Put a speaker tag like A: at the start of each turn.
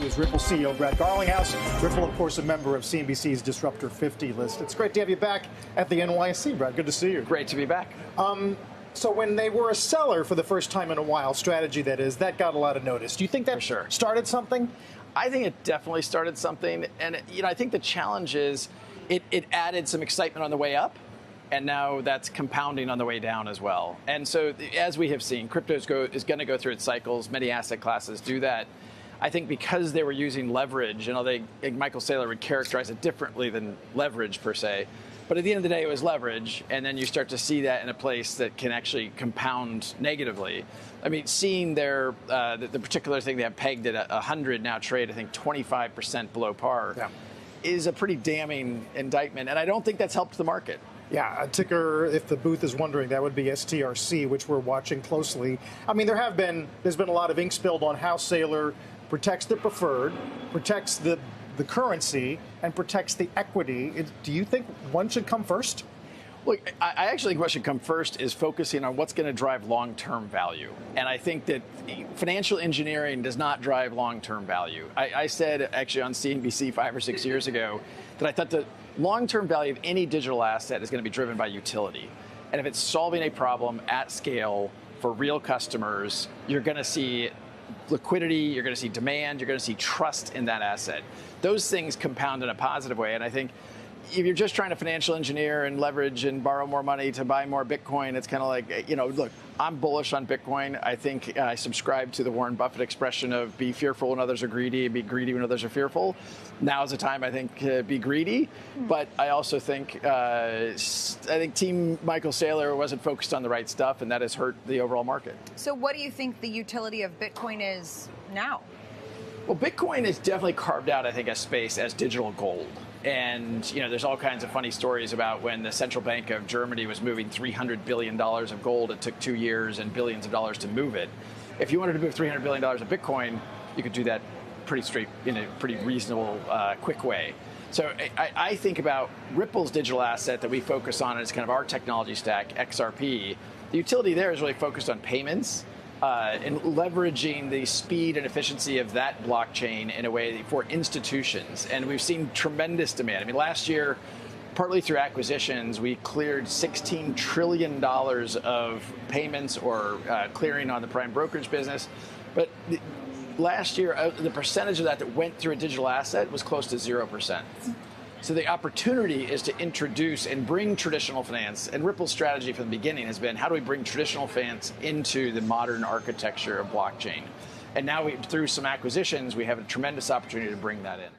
A: is Ripple CEO Brad Garlinghouse. Ripple, of course, a member of CNBC's Disruptor 50 list. It's great to have you back at the NYSE, Brad. Good to see you.
B: Great to be back.
A: So when they were a seller for the first time in a while, strategy that is, that got a lot of notice. Do you think that started something?
B: I think it definitely started something. And, I think the challenge is it added some excitement on the way up. And now that's compounding on the way down as well. And so as we have seen, crypto is going to go through its cycles. Many asset classes do that. I think because they were using leverage, Michael Saylor would characterize it differently than leverage per se. But at the end of the day, it was leverage, and then you start to see that in a place that can actually compound negatively. I mean, seeing the particular thing they have pegged at 100 now trade, I think 25% below par, is a pretty damning indictment, and I don't think that's helped the market.
A: Yeah, a ticker, if the booth is wondering, that would be STRC, which we're watching closely. I mean, there's been a lot of ink spilled on how Saylor protects the preferred, protects the currency, and protects the equity. Do you think one should come first?
B: Look, I actually think what should come first is focusing on what's going to drive long-term value. And I think that financial engineering does not drive long-term value. I said actually on CNBC 5 or 6 years ago that I thought the long-term value of any digital asset is going to be driven by utility. And if it's solving a problem at scale for real customers, you're going to see liquidity, you're going to see demand, you're going to see trust in that asset. Those things compound in a positive way. And I think if you're just trying to financial engineer and leverage and borrow more money to buy more Bitcoin, it's kind of like, look, I'm bullish on Bitcoin. I think I subscribe to the Warren Buffett expression of be fearful when others are greedy and be greedy when others are fearful. Now is the time, I think, to be greedy. But I also think, Team Michael Saylor wasn't focused on the right stuff, and that has hurt the overall market.
C: So what do you think the utility of Bitcoin is now?
B: Well, Bitcoin has definitely carved out, I think, a space as digital gold. And, there's all kinds of funny stories about when the central bank of Germany was moving $300 billion of gold. It took 2 years and billions of dollars to move it. If you wanted to move $300 billion of Bitcoin, you could do that in a pretty reasonable, quick way. So I think about Ripple's digital asset that we focus on as kind of our technology stack, XRP. The utility there is really focused on payments. And leveraging the speed and efficiency of that blockchain in a way for institutions. And we've seen tremendous demand. I mean, last year, partly through acquisitions, we cleared $16 trillion of payments or clearing on the prime brokerage business. But last year, the percentage of that went through a digital asset was close to 0%. So the opportunity is to introduce and bring traditional finance. And Ripple's strategy from the beginning has been, how do we bring traditional finance into the modern architecture of blockchain? And now, through some acquisitions, we have a tremendous opportunity to bring that in.